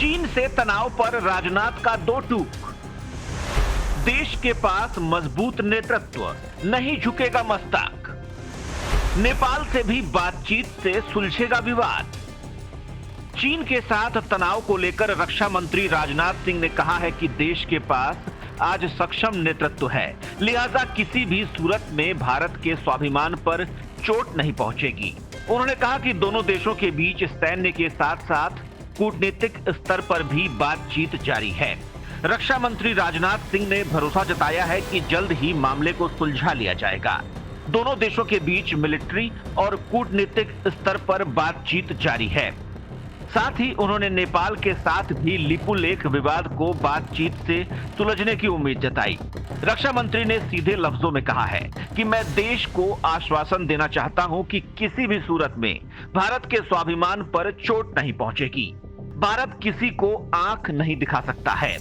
चीन से तनाव पर राजनाथ का दो टूक। देश के पास मजबूत नेतृत्व, नहीं झुकेगा मस्तक। नेपाल से भी बातचीत से सुलझेगा विवाद। चीन के साथ तनाव को लेकर रक्षा मंत्री राजनाथ सिंह ने कहा है कि देश के पास आज सक्षम नेतृत्व है, लिहाजा किसी भी सूरत में भारत के स्वाभिमान पर चोट नहीं पहुंचेगी। उन्होंने कहा कि दोनों देशों के बीच सैन्य के साथ साथ कूटनीतिक स्तर पर भी बातचीत जारी है। रक्षा मंत्री राजनाथ सिंह ने भरोसा जताया है कि जल्द ही मामले को सुलझा लिया जाएगा। दोनों देशों के बीच मिलिट्री और कूटनीतिक स्तर पर बातचीत जारी है। साथ ही उन्होंने नेपाल के साथ भी लिपुलेख विवाद को बातचीत से सुलझने की उम्मीद जताई। रक्षा मंत्री ने सीधे लफ्जों में कहा है कि मैं देश को आश्वासन देना चाहता हूं कि किसी भी सूरत में भारत के स्वाभिमान पर चोट नहीं पहुंचेगी। भारत किसी को आंख नहीं दिखा सकता है।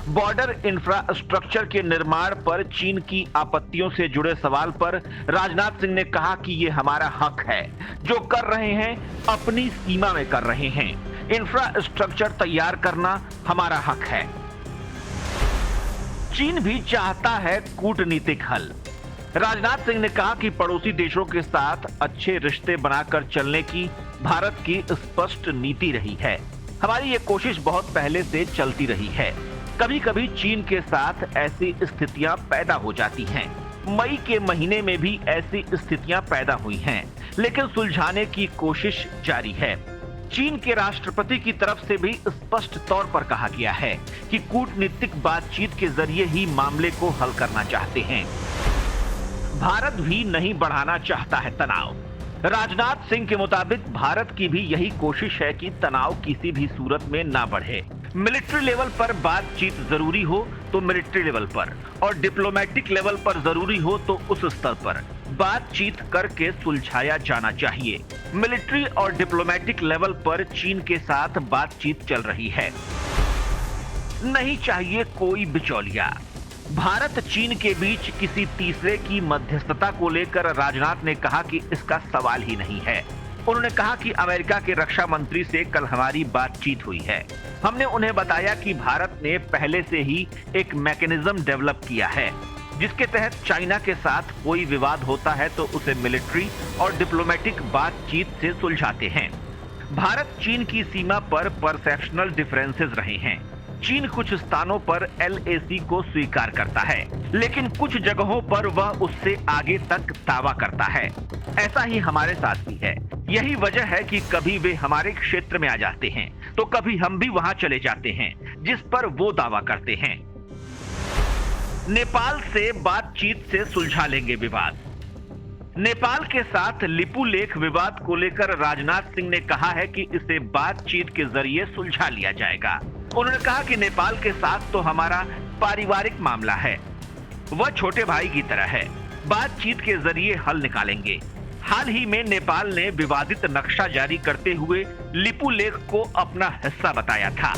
बॉर्डर इंफ्रास्ट्रक्चर के निर्माण पर चीन की आपत्तियों से जुड़े सवाल पर राजनाथ सिंह ने कहा कि ये हमारा हक है। जो कर रहे हैं अपनी सीमा में कर रहे हैं। इंफ्रास्ट्रक्चर तैयार करना हमारा हक है। चीन भी चाहता है कूटनीतिक हल। राजनाथ सिंह ने कहा कि पड़ोसी देशों के साथ अच्छे रिश्ते बनाकर चलने की भारत की स्पष्ट नीति रही है। हमारी ये कोशिश बहुत पहले से चलती रही है। कभी कभी चीन के साथ ऐसी स्थितियां पैदा हो जाती हैं। मई के महीने में भी ऐसी स्थितियां पैदा हुई हैं, लेकिन सुलझाने की कोशिश जारी है। चीन के राष्ट्रपति की तरफ से भी स्पष्ट तौर पर कहा गया है कि कूटनीतिक बातचीत के जरिए ही मामले को हल करना चाहते हैं। भारत भी नहीं बढ़ाना चाहता है तनाव। राजनाथ सिंह के मुताबिक भारत की भी यही कोशिश है कि तनाव किसी भी सूरत में ना बढ़े। मिलिट्री लेवल पर बातचीत जरूरी हो तो मिलिट्री लेवल पर, और डिप्लोमेटिक लेवल पर जरूरी हो तो उस स्तर पर बातचीत करके सुलझाया जाना चाहिए। मिलिट्री और डिप्लोमेटिक लेवल पर चीन के साथ बातचीत चल रही है। नहीं चाहिए कोई बिचौलिया। भारत चीन के बीच किसी तीसरे की मध्यस्थता को लेकर राजनाथ ने कहा कि इसका सवाल ही नहीं है। उन्होंने कहा कि अमेरिका के रक्षा मंत्री से कल हमारी बातचीत हुई है। हमने उन्हें बताया कि भारत ने पहले से ही एक मैकेनिज्म डेवलप किया है, जिसके तहत चाइना के साथ कोई विवाद होता है तो उसे मिलिट्री और डिप्लोमेटिक बातचीत से सुलझाते हैं। भारत चीन की सीमा पर परसेप्शनल डिफरेंसेस रहे हैं। चीन कुछ स्थानों पर LAC को स्वीकार करता है, लेकिन कुछ जगहों पर वह उससे आगे तक दावा करता है। ऐसा ही हमारे साथ भी है। यही वजह है कि कभी वे हमारे क्षेत्र में आ जाते हैं तो कभी हम भी वहां चले जाते हैं जिस पर वो दावा करते हैं। नेपाल से बातचीत से सुलझा लेंगे विवाद। नेपाल के साथ लिपुलेख विवाद को लेकर राजनाथ सिंह ने कहा है कि इसे बातचीत के जरिए सुलझा लिया जाएगा। उन्होंने कहा कि नेपाल के साथ तो हमारा पारिवारिक मामला है, वह छोटे भाई की तरह है। बातचीत के जरिए हल निकालेंगे। हाल ही में नेपाल ने विवादित नक्शा जारी करते हुए लिपुलेख को अपना हिस्सा बताया था।